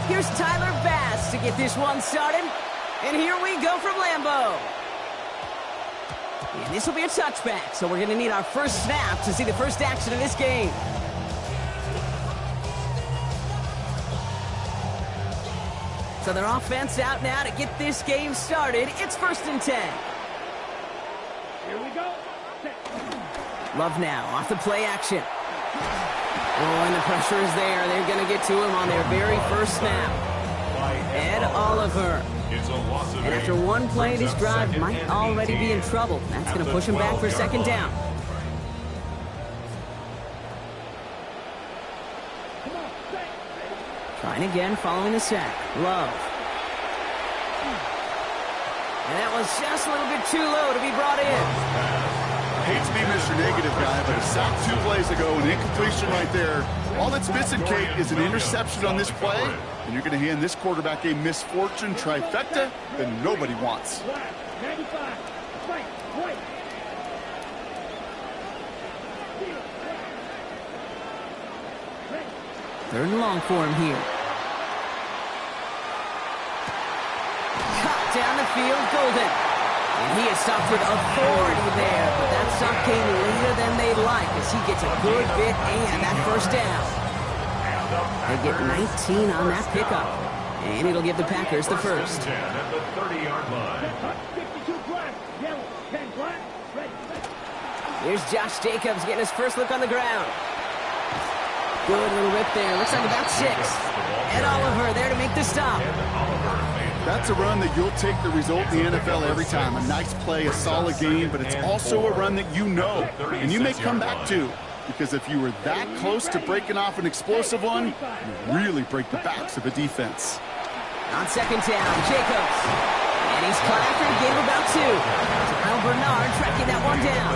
Here's Tyler Bass to get this one started. And here we go from Lambeau. And this will be a touchback, so we're going to need our first snap to see the first action of this game. So their offense out now to get this game started. It's 1st and 10. Here we go. Love now, off the play action. Oh, and the pressure is there. They're going to get to him on their very first snap. Ed Oliver. And after one play, this drive might already be in trouble. That's going to push him back for 2nd down. Trying again following the sack. Love. And that was just a little bit too low to be brought in. I hate to be Mr. Negative guy, but a sack 2 plays ago, an incompletion right there. All that's missing, Kate, is an interception on this play, and you're going to hand this quarterback a misfortune trifecta that nobody wants. 95. Right. 3rd and long for him here. Cut down the field, Golden. And he is stopped with authority there, but that stop came later than they'd like as he gets a good bit and that 1st down. They get 19 on that pickup, and it'll give the Packers the first. Here's Josh Jacobs getting his first look on the ground. Good little rip there. Looks like about 6. Ed Oliver there to make the stop. That's a run that you'll take the result in the NFL every time. A nice play, a solid game, but it's also a run that you know, and you may come back to. Because if you were that close to breaking off an explosive one, you really break the backs of a defense. On 2nd down, Jacobs. And he's caught after a gain of about 2. Kyle Bernard tracking that one down.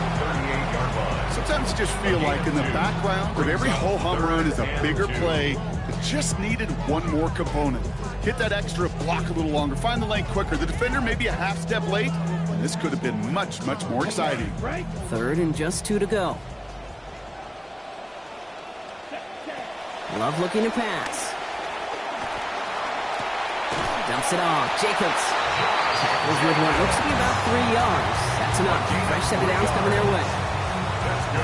Sometimes you just feel like in the background of every ho-hum run is a bigger play that just needed one more component. Hit that extra block a little longer, find the lane quicker. The defender may be a half step late, and this could have been much, much more exciting. 3rd and just 2 to go. Love looking to pass. Dumps it off. Jacobs. Tackles with what looks to be about 3 yards. That's enough. Fresh set of downs coming their way.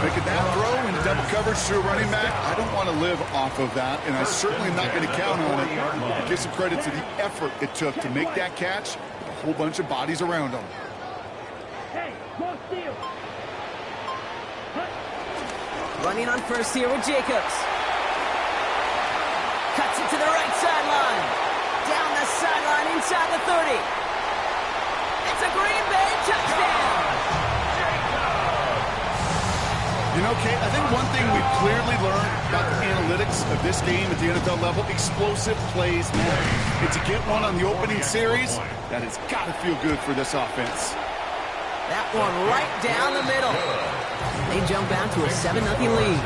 Making that throw in double coverage to a running back, I don't want to live off of that, and I certainly am not going to count on it. But give some credit to the effort it took to make that catch with a whole bunch of bodies around him. Running on first here with Jacobs. Cuts it to the right sideline. Down the sideline inside the 30. It's a Green Bay touchdown. You know, Kate, I think one thing we've clearly learned about the analytics of this game at the NFL level, explosive plays matter. And to get one on the opening series, that has got to feel good for this offense. That one right down the middle. They jump out to a 7-0 lead.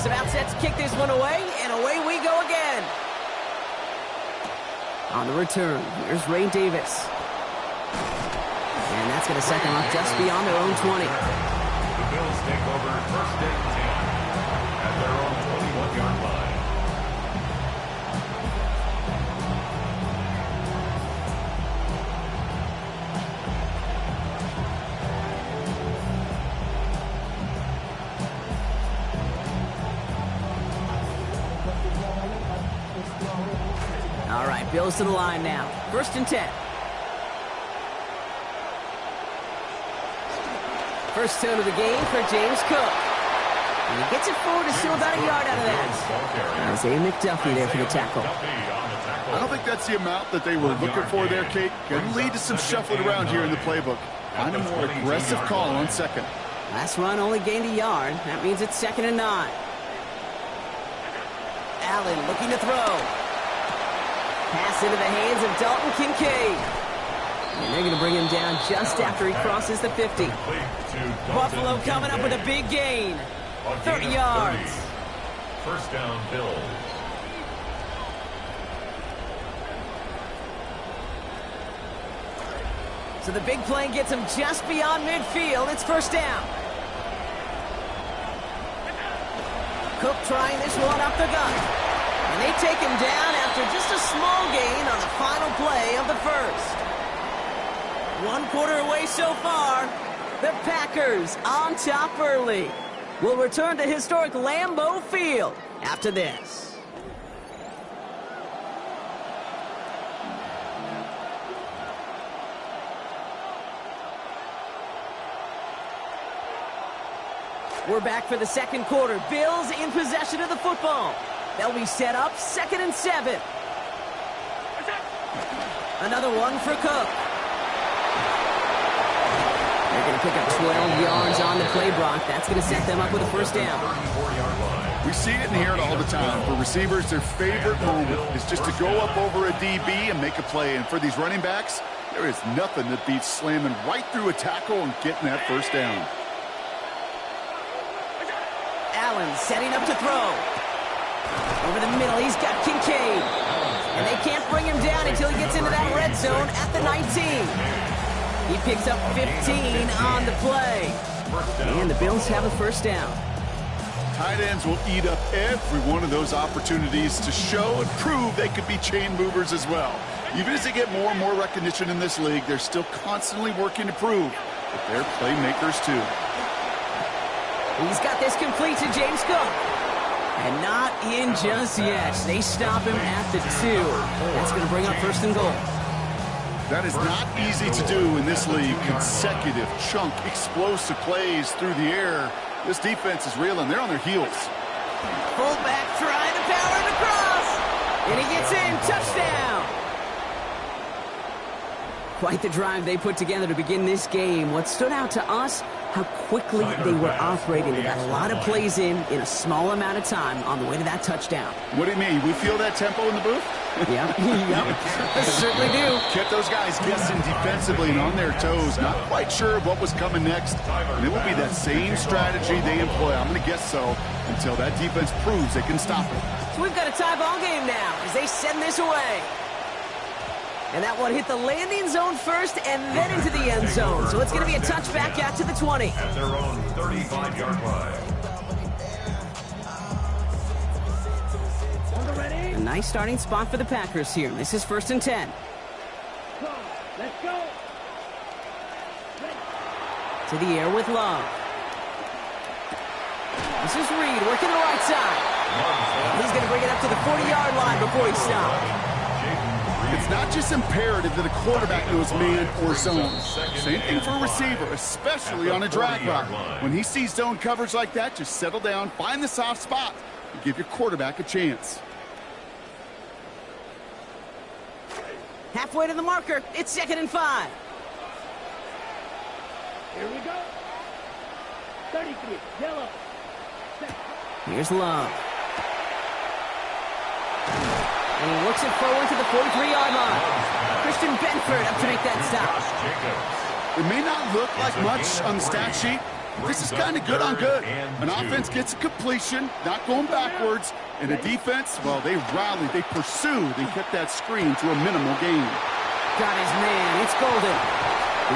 About set to kick this one away, and away we go again. On the return, here's Ray Davis. And that's going to set them up just beyond their own 20. The Bills take over 1st and 10 at their own 21-yard line. All right, Bills to the line now. 1st and 10. First tone of the game for James Cook. And he gets it forward to still about a yard out of that. Isaiah McDuffie there for the tackle. I don't think that's the amount that they were looking for there, Kate. Could lead to some shuffling around here in the playbook. Find a more aggressive call on 2nd. Last run only gained a yard. That means it's 2nd and 9. Allen looking to throw. Pass into the hands of Dalton Kincaid. And they're going to bring him down just after he crosses the 50. Buffalo coming up with a big gain. 30 yards. First down, Bills. So the big play gets him just beyond midfield. It's first down. Cook trying this one up the gut. And they take him down after just a small gain on the final play of the first. 1 quarter away so far. The Packers on top early. We'll return to historic Lambeau Field after this. We're back for the second quarter. Bills in possession of the football. They'll be set up 2nd and 7. Another one for Cook. They're going to pick up 12 yards on the play, Brock. That's going to set them up with a first down. We see it and hear it all the time. For receivers, their favorite moment is just to go up over a DB and make a play. And for these running backs, there is nothing that beats slamming right through a tackle and getting that first down. Allen setting up to throw. Over the middle, he's got Kincaid. And they can't bring him down until he gets into that red zone at the 19. He picks up 15 on the play. And the Bills have a first down. Tight ends will eat up every one of those opportunities to show and prove they could be chain movers as well. Even as they get more and more recognition in this league, they're still constantly working to prove that they're playmakers too. He's got this complete to James Cook. And not in just yet. They stop him at the 2. That's going to bring up first and goal. That is not easy to do in this league. Consecutive, chunk, explosive plays through the air. This defense is reeling. They're on their heels. Fullback trying to power it across. And he gets in. Touchdown. Quite the drive they put together to begin this game. What stood out to us, how quickly they were operating. They got a lot of plays in a small amount of time on the way to that touchdown. What do you mean? We feel that tempo in the booth? Yeah, yep. Certainly do. Kept those guys guessing defensively and on their toes, not quite sure of what was coming next. And it will be that same strategy they employ, I'm going to guess so, until that defense proves they can stop it. So we've got a tie ball game now as they send this away. And that one hit the landing zone first and then into the end zone. So it's going to be a touchback out to the 20. At their own 35-yard line. A nice starting spot for the Packers here. This is 1st and 10. Let's go. To the air with Love. This is Reed working the right side. And he's going to bring it up to the 40-yard line before he stops. It's not just imperative that a quarterback knows man or zone. Same thing for a receiver, especially on a drag route. When he sees zone coverage like that, just settle down, find the soft spot, and give your quarterback a chance. Halfway to the marker. It's 2nd and 5. Here we go. 33. Yellow. Here's Love. And he looks it forward to the 43-yard line. Christian Benford up to make that stop. It may not look like much on the stat sheet, but this is kind of good on good. An offense gets a completion, not going backwards, and a defense, well, they rallied, they pursued, and kept that screen to a minimal gain. Got his man. It's Golden.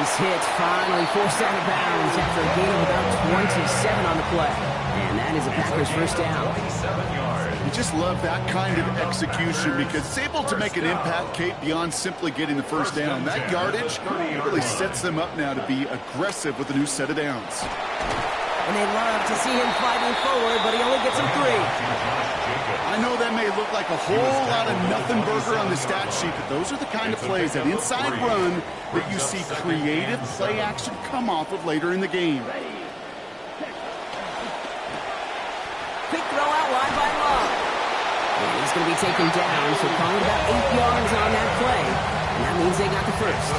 This hit finally forced out of bounds after a gain of about 27 on the play. And that is a Packers first down. You just love that kind of execution because it's able to make an impact, Kate, beyond simply getting the first down. That yardage really sets them up now to be aggressive with a new set of downs. And they love to see him fighting forward, but he only gets them 3. I know that may look like a whole lot of nothing burger on the stat sheet, but those are the kind of plays, that inside run, that you see creative play action come off of later in the game. Quick throw out wide by Love. And he's going to be taken down, so probably about 8 yards on that play. And that means they got the first.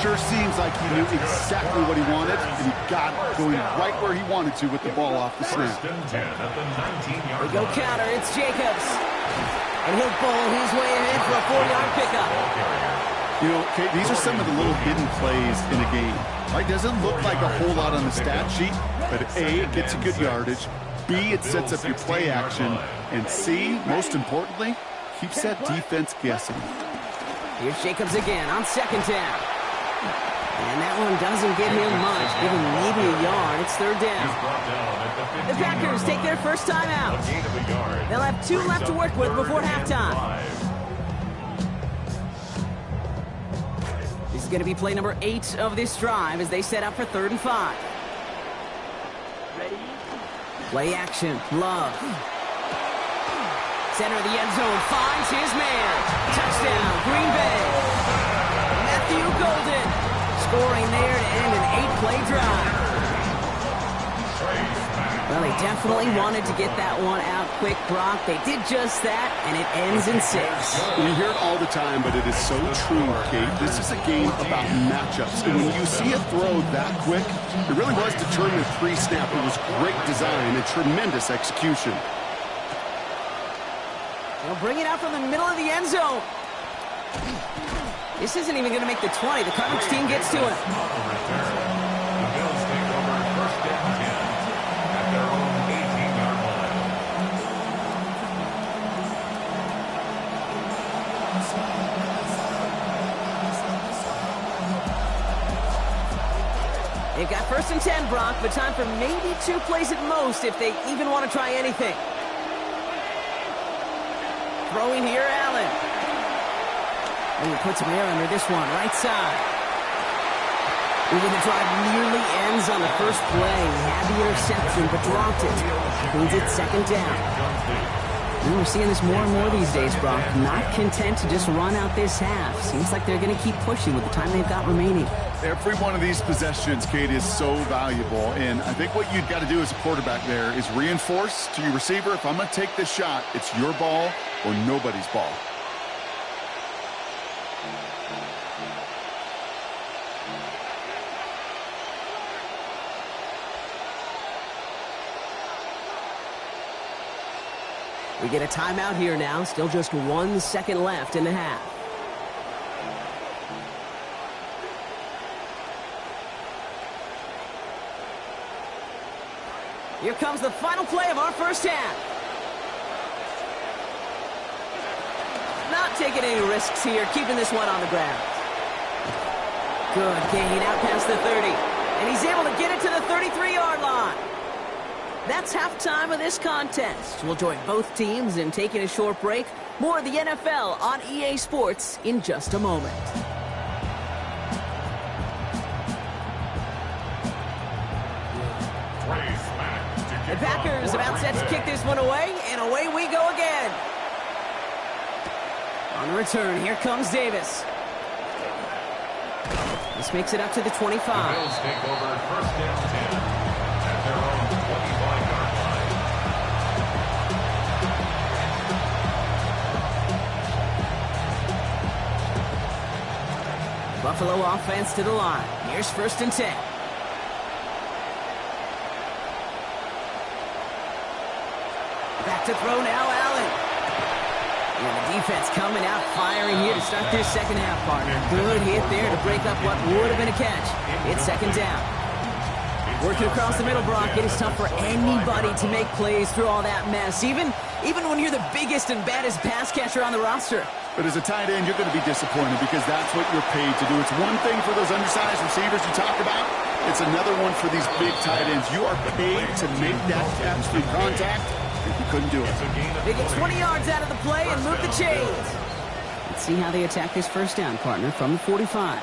Sure seems like he knew exactly what he wanted, and he got it going right where he wanted to with the ball off the snap. We go counter, it's Jacobs. And he'll bowl his way ahead for a 4-yard pickup. You know, Kate, these are some of the little hidden plays in a game. Right? Doesn't look like a whole lot on the stat sheet, but A, it gets you good yardage. B, it sets up your play action. And C, most importantly, keeps that defense guessing. Here's Jacobs again on second down. And that one doesn't give him much, give him maybe a yard. It's third down. The Packers take their first time out. They'll have 2 left to work with before halftime. This is going to be play number 8 of this drive as they set up for 3rd and 5. Ready? Play action. Love. Center of the end zone finds his man. Touchdown, Green Bay. Matthew Golden scoring there to end an 8-play drive. Well, they definitely wanted to get that one out quick, Brock. They did just that, and it ends in 6. We hear it all the time, but it is so true, Kate. This is a game about matchups. And when you see a throw that quick, it really was determined pre-snap. It was great design and tremendous execution. They'll bring it out from the middle of the end zone. This isn't even going to make the 20. The coverage team gets to it. They've got 1st and 10, Brock, but time for maybe 2 plays at most if they even want to try anything. Throwing here, Allen. And he puts some air under this one, right side. Even the drive nearly ends on the first play. He had the interception, but dropped it. Means it's 2nd down. And we're seeing this more and more these days, Brock. Not content to just run out this half. Seems like they're going to keep pushing with the time they've got remaining. Every one of these possessions, Kate, is so valuable. And I think what you've got to do as a quarterback there is reinforce to your receiver, if I'm going to take this shot, it's your ball or nobody's ball. We get a timeout here now. Still just 1 second left in the half. Here comes the final play of our first half. Not taking any risks here, keeping this one on the ground. Good gain out past the 30. And he's able to get it to the 33-yard line. That's halftime of this contest. We'll join both teams in taking a short break. More of the NFL on EA Sports in just a moment. The Packers about set to kick this one away, and away we go again. On the return, here comes Davis. This makes it up to the 25. The Bills take over 1st and 10 at their own 25-yard line. Buffalo offense to the line. Here's 1st and 10. Back to throw now, Allen. And the defense coming out firing here to start this second half, partner. Good hit there to break up what would have been a catch. It's 2nd down. Working across the middle, Brock. It is tough for anybody to make plays through all that mess, even when you're the biggest and baddest pass catcher on the roster. But as a tight end, you're going to be disappointed because that's what you're paid to do. It's one thing for those undersized receivers you talk about. It's another one for these big tight ends. You are paid to make that catch through contact. You couldn't do it. They get 20 yards out of the play and move the chains. Let's see how they attack this first down, partner, from the 45.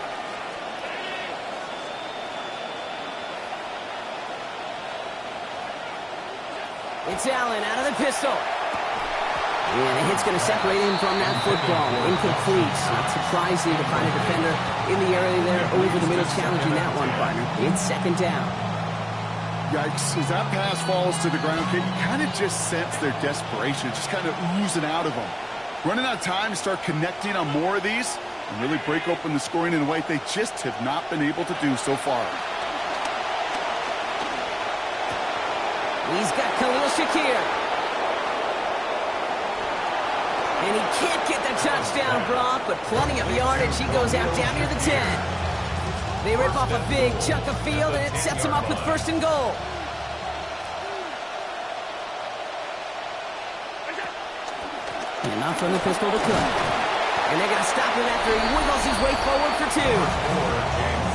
It's Allen out of the pistol. And the hit's going to separate him from that football. Incomplete. Not surprising to find a defender in the area there over the middle challenging that one, partner. It's 2nd down. Yikes. As that pass falls to the ground, you kind of just sense their desperation, just kind of oozing out of them. Running out of time to start connecting on more of these and really break open the scoring in a way they just have not been able to do so far. He's got Khalil Shakir. And he can't get the touchdown, Brock, but plenty of yardage. He goes out down near the 10. They rip off a big chunk of field, and it sets him up with 1st and goal. And not from the pistol to Cook. And they're going to stop him after he wiggles his way forward for 2.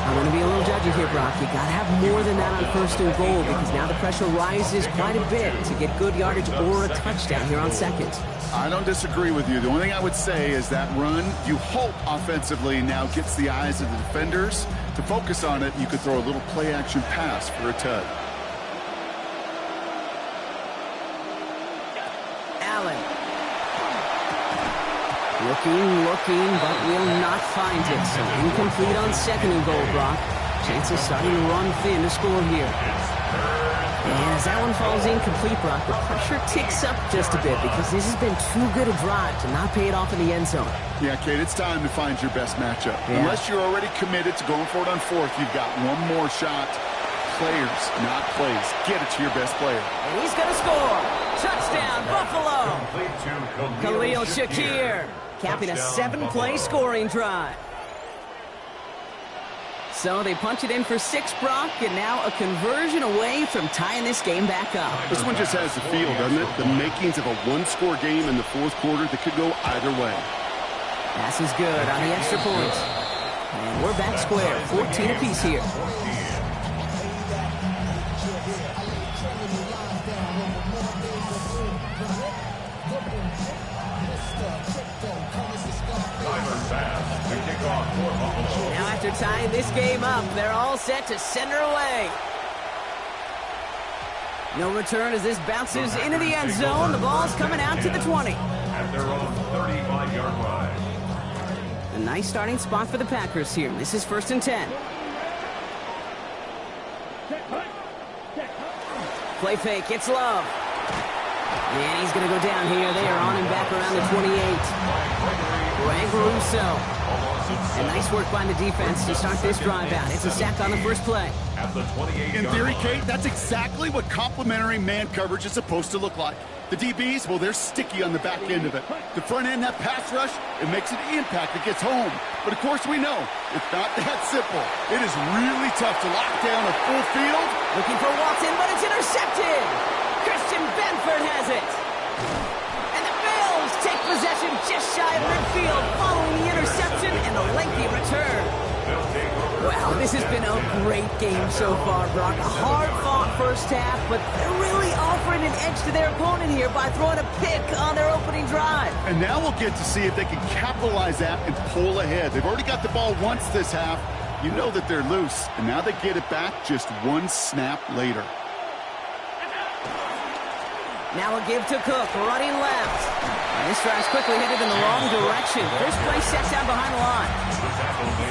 I'm going to be a little judgy here, Brock. You got to have more than that on 1st and goal because now the pressure rises quite a bit to get good yardage or a touchdown here on 2nd. I don't disagree with you. The only thing I would say is that run, you hope offensively now gets the eyes of the defenders to focus on it. You could throw a little play-action pass for a tud. Allen. Looking, but will not find it. So incomplete on 2nd and goal, Brock. Chances starting to run thin to score here. And as that one falls incomplete, Brock, the pressure ticks up just a bit because this has been too good a drive to not pay it off in the end zone. Yeah, Kate, it's time to find your best matchup. Yeah. Unless you're already committed to going for it on 4th, you've got one more shot. Players, not plays. Get it to your best player. And he's going to score. Touchdown, Buffalo. Khalil Shakir, capping a 7-play scoring drive. So they punch it in for 6, Brock, and now a conversion away from tying this game back up. This one just has the feel, doesn't it? The makings of a one-score game in the 4th quarter that could go either way. Pass is good on the extra point. And we're back square, 14 apiece here. Now after tying this game up, they're all set to send her away. No return as this bounces into the end zone. The ball's coming out to the 20. At their own 35-yard line. A nice starting spot for the Packers here. This is 1st and 10. Play fake, it's Love. And he's going to go down here. They are on him back around the 28. Greg Russo. And nice work by the defense to start this drive out. It's a sack on the first play. At the 28. In theory, Kate, that's exactly what complementary man coverage is supposed to look like. The DBs, well, they're sticky on the back end of it. The front end, that pass rush, it makes an impact. It gets home. But, of course, we know it's not that simple. It is really tough to lock down a full field. Looking for Watson, but it's intercepted. Christian Benford has it. And the Bills take possession just shy of midfield following the interception and the lengthy return. Wow, this has been a great game so far, Brock. A hard-fought first half, but they're really offering an edge to their opponent here by throwing a pick on their opening drive. And now we'll get to see if they can capitalize that and pull ahead. They've already got the ball once this half. You know that they're loose, and now they get it back just one snap later. Now a give to Cook, running left. And this drive's quickly headed in the wrong direction. First play sets down behind the line.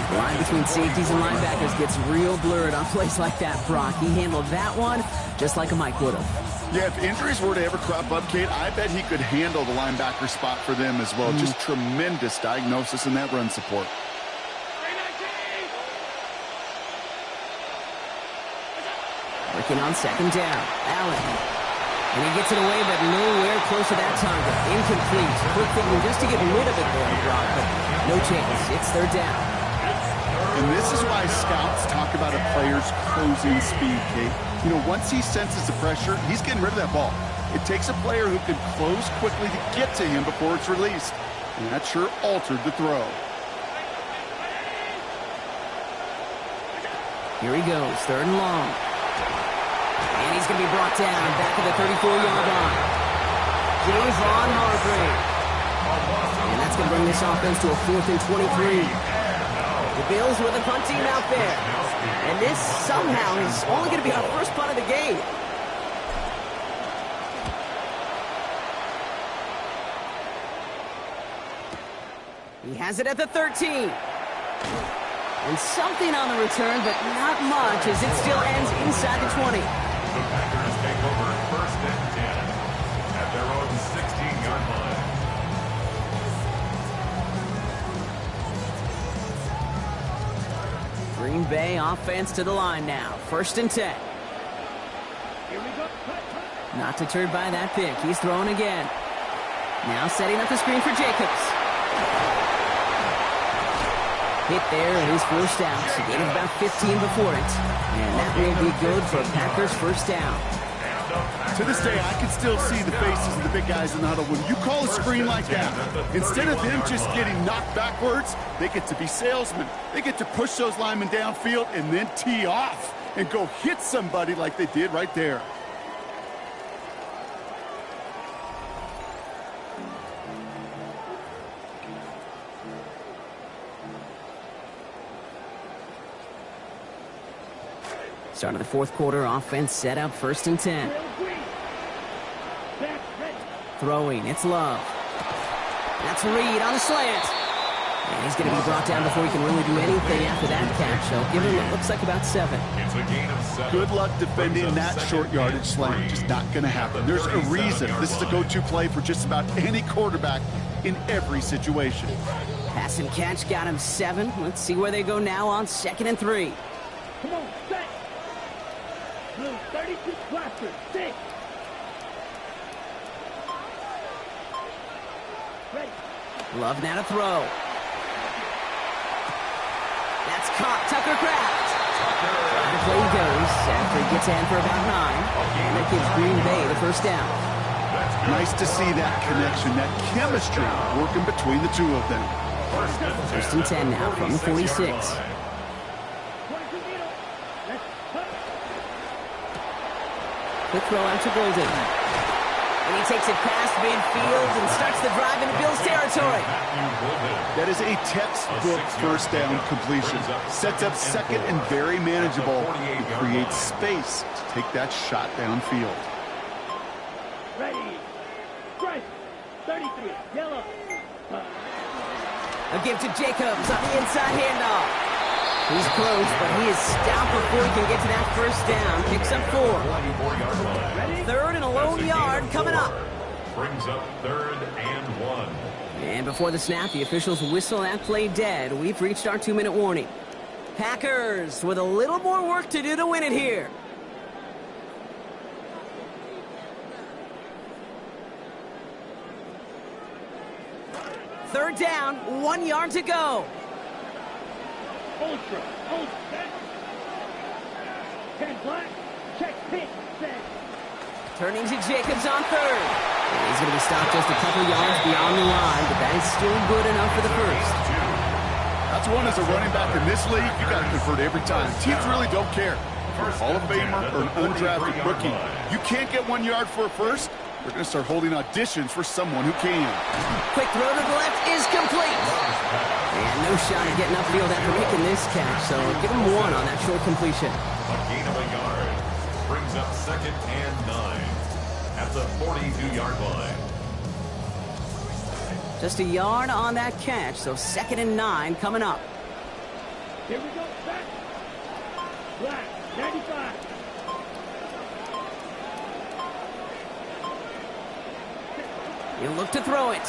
The line between safeties and linebackers gets real blurred on plays like that, Brock. He handled that one just like a Mike would have. Yeah, if injuries were to ever crop up, Kate, I bet he could handle the linebacker spot for them as well. Just tremendous diagnosis in that run support. Working on 2nd down. Allen. And he gets it away, but nowhere close to that target. Incomplete. Quick thinking just to get rid of it there, Brock, but no chance. It's 3rd down. And this is why scouts talk about a player's closing speed, Kate. You know, once he senses the pressure, he's getting rid of that ball. It takes a player who can close quickly to get to him before it's released. And that sure altered the throw. Here he goes, 3rd and long. And he's going to be brought down back at the 34-yard line. Javon Hargrave. And that's going to bring this offense to a 4th and 23. The Bills with a punt team out there. And this somehow is only going to be our first punt of the game. He has it at the 13. And something on the return, but not much as it still ends inside the 20. The Packers take over 1st and 10 at their own 16-yard line. Green Bay offense to the line now. 1st and 10. Not deterred by that pick. He's throwing again. Now setting up the screen for Jacobs. Hit there, it is first down. He gained about 15 before it. And that will be good for Packers first down. To this day, I can still see the faces of the big guys in the huddle. When you call a screen like that, instead of them just getting knocked backwards, they get to be salesmen. They get to push those linemen downfield and then tee off and go hit somebody like they did right there. Start of the fourth quarter, offense set up first and 10. Throwing, it's Love. That's Reed on the slant. And he's going to be brought down before he can really do anything after that catch. So give him, it looks like about 7. It's a gain of 7. Good luck defending that short yardage slant. Just not going to happen. There's a reason this is a go-to play for just about any quarterback in every situation. Pass and catch got him 7. Let's see where they go now on 2nd and 3. Come on, set. Blue 32 cluster, 6. Ready. Love now to throw. That's caught. Tucker Kraft. The play goes after he gets in for about 9. And that gives Green Bay the first down. Nice to see that connection, that chemistry working between the two of them. First and 10 now from the 46. Quick throw out to Golden. And he takes it past midfield and starts the drive into Bill's territory. That is a textbook first down completion. Sets up second and very manageable. It creates space to take that shot downfield. Ready. Strike. 33. Yellow. A give to Jacobs on the inside handoff. He's close, but he is stopped before he can get to that first down. Picks up 4. 3rd and a lone yard coming up. Brings up 3rd and 1. And before the snap, the officials whistle that play dead. We've reached our 2-minute warning. Packers with a little more work to do to win it here. Third down, 1 yard to go. Ultra. Ultra. 10 black. Check pitch. Set. Turning to Jacobs on 3rd. And he's going to be stopped just a couple yards beyond the line, but that is still good enough for the first. That's one as a running back in this league, you got to convert every time. Teams really don't care. If you're a Hall of Famer or an undrafted rookie, you can't get 1 yard for a first, they're going to start holding auditions for someone who can. Quick throw to the left is complete. And no shot at getting upfield after making this catch, so give him 1 on that short completion. A gain of a yard. Brings up 2nd and 9 at the 42-yard line. Just a yard on that catch, so 2nd and 9 coming up. Here we go. Back. Black. 95. He'll look to throw it.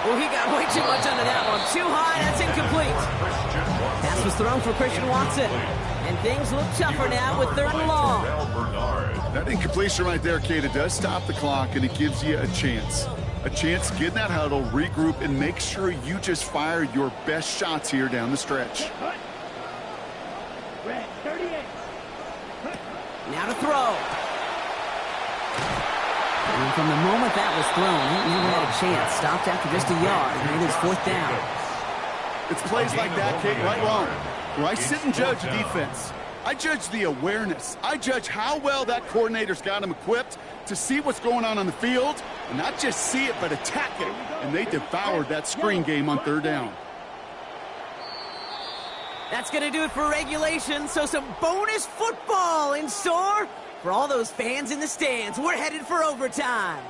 Oh, he got way too much under that one. Too high, that's incomplete. Pass was thrown for Christian Watson. And things look tougher now with 3rd and long. That incompletion right there, Kate, it does stop the clock, and it gives you a chance. A chance to get in that huddle, regroup, and make sure you just fire your best shots here down the stretch. Red. 38. Now to throw. And from the moment that was thrown, he never had a chance. Stopped after just a yard, and it is 4th down. It's plays like that, Kate, right wrong, where I sit and judge defense. I judge the awareness. I judge how well that coordinator's got him equipped to see what's going on the field, and not just see it, but attack it. And they devoured that screen game on 3rd down. That's going to do it for regulation, so some bonus football in store for all those fans in the stands. We're headed for overtime.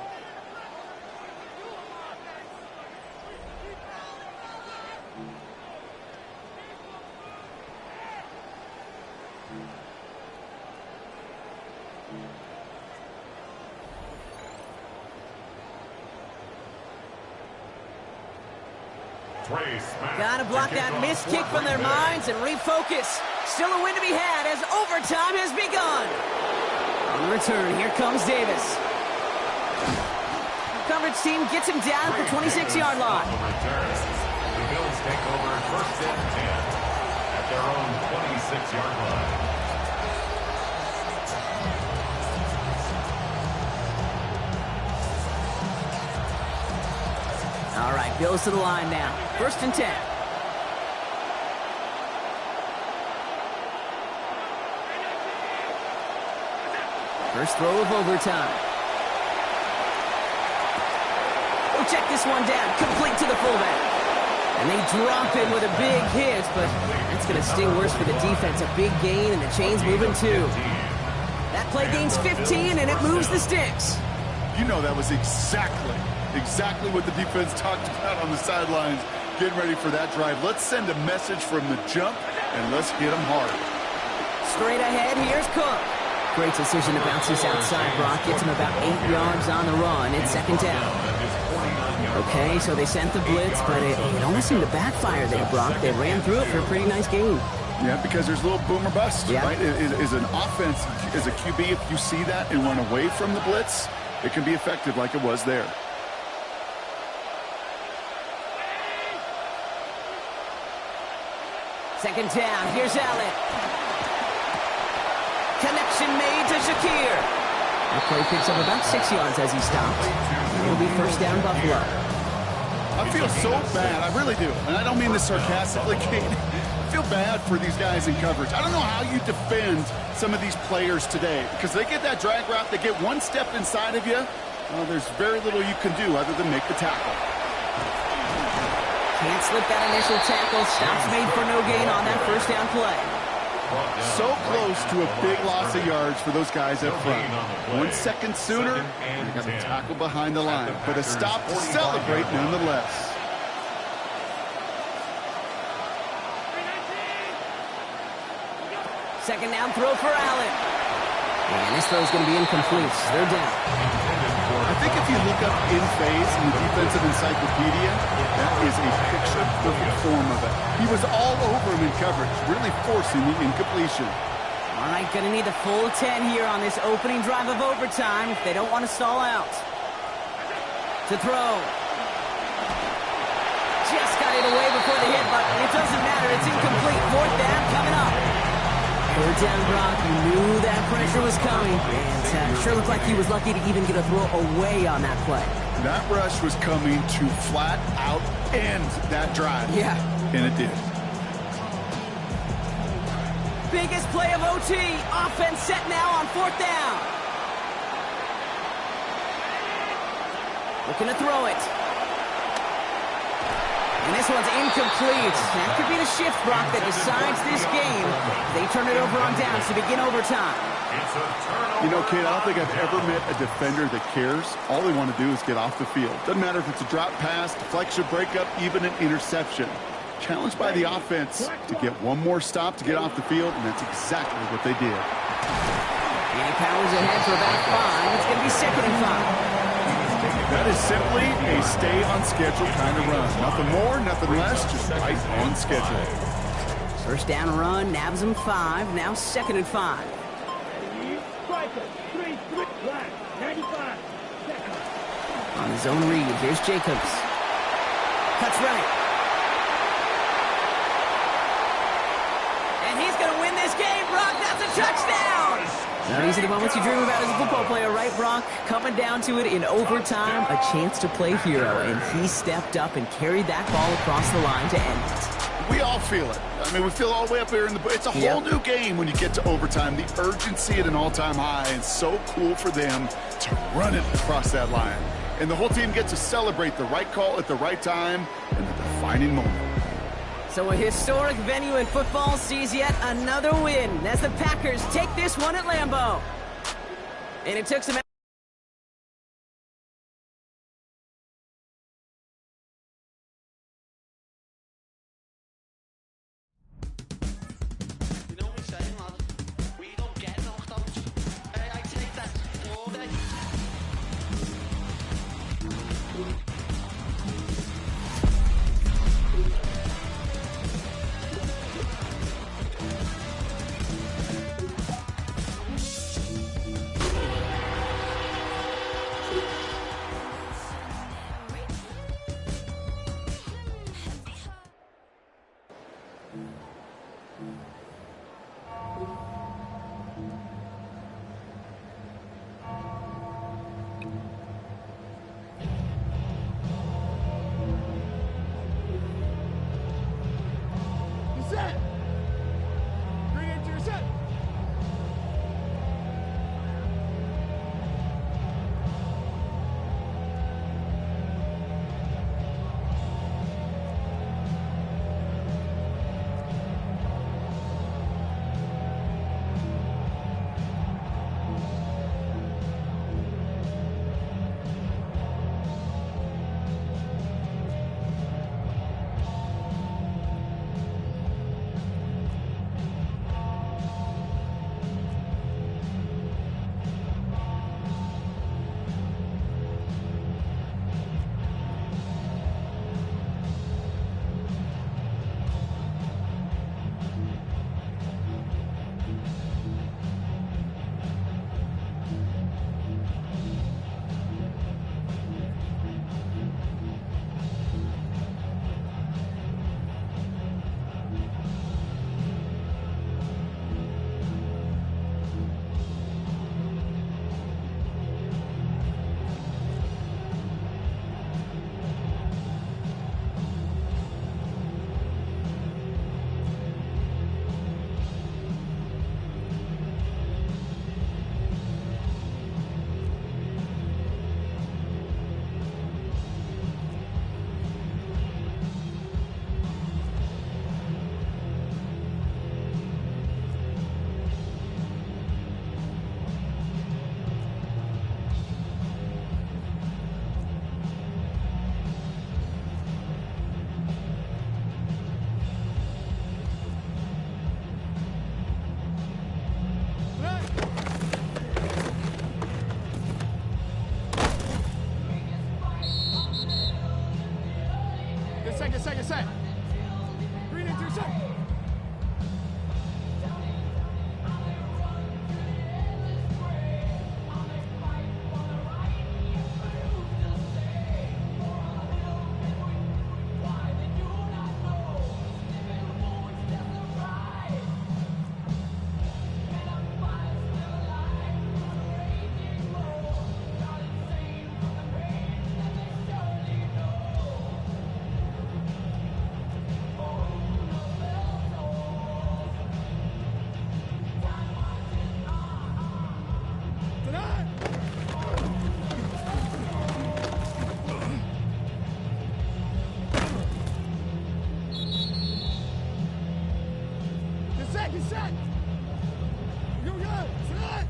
Gotta block that missed kick from their minds and refocus. Still a win to be had as overtime has begun. On the return, here comes Davis. coverage team gets him down at the 26-yard line. The Bills take over first and 10 at their own 26-yard line. All right, Bills to the line now. First and 10. First throw of overtime. Oh, check this one down. Complete to the fullback. And they drop him with a big hit, but that's going to sting worse for the defense. A big gain, and the chain's moving too. That play gains 15, and it moves the sticks. You know that was exactly what the defense talked about on the sidelines, getting ready for that drive. Let's send a message from the jump, and let's hit them hard. Straight ahead, here's Cook. Great decision to bounce this outside, Brock. Gets him about 8 yards on the run. It's second down. Okay, so they sent the blitz, but it almost seemed to backfire there, Brock. They ran through it for a pretty nice gain. Yeah, because there's a little boom or bust, yeah. Right? Is an offense, as a QB, if you see that and run away from the blitz, it can be effective like it was there. Second down, here's Allen. Connection made to Shakir. That play picks up about 6 yards as he stopped. It'll be first down, Buffalo. I feel so bad, I really do. And I don't mean this sarcastically, Kate. I feel bad for these guys in coverage. I don't know how you defend some of these players today, because they get that drag route, they get one step inside of you, well, there's very little you can do other than make the tackle. Can't slip that initial tackle. Stops made for no gain on that first down play. So close to a big loss of yards for those guys up front. 1 second sooner, they got the tackle behind the line. But a stop to celebrate nonetheless. Second down throw for Allen. And this throw is going to be incomplete. They're down. I think if you look up in phase in the defensive encyclopedia, that is a picture-perfect form of it. He was all over him in coverage, really forcing the incompletion. All right, going to need the full 10 here on this opening drive of overtime if they don't want to stall out. To throw. Just got it away before the hit, but it doesn't matter. It's incomplete. Fourth down coming up. Third down, Brock. You knew that pressure was coming. And sure looked like he was lucky to even get a throw away on that play. That rush was coming to flat out end that drive. Yeah. And it did. Biggest play of OT. Offense set now on fourth down. Looking to throw it. And this one's incomplete. That could be the shift, Brock, that decides this game. They turn it over on downs to begin overtime. You know, Kate, I don't think I've ever met a defender that cares. All they want to do is get off the field. Doesn't matter if it's a drop pass, deflection, breakup, even an interception. Challenged by the offense to get one more stop to get off the field, and that's exactly what they did. And he powers ahead for about 5. It's going to be second and 5. That is simply a stay-on-schedule kind of run. Nothing more, nothing less, just right on schedule. First down run, nabs him 5. Now second and 5. On his own read, here's Jacobs. Cuts right. And he's going to win this game, Brock. That's a touchdown! Now, these are the moments you dream about as a football player, right, Brock? Coming down to it in overtime, a chance to play hero, and he stepped up and carried that ball across the line to end it. We all feel it. I mean, we feel all the way up here in the... It's a whole new game when you get to overtime. The urgency at an all-time high, and so cool for them to run it across that line. And the whole team gets to celebrate the right call at the right time and the defining moment. So a historic venue in football sees yet another win as the Packers take this one at Lambeau. And it took some... Set. Bring it to your set. Good set. Green into your set. Get set. Here we go. Set.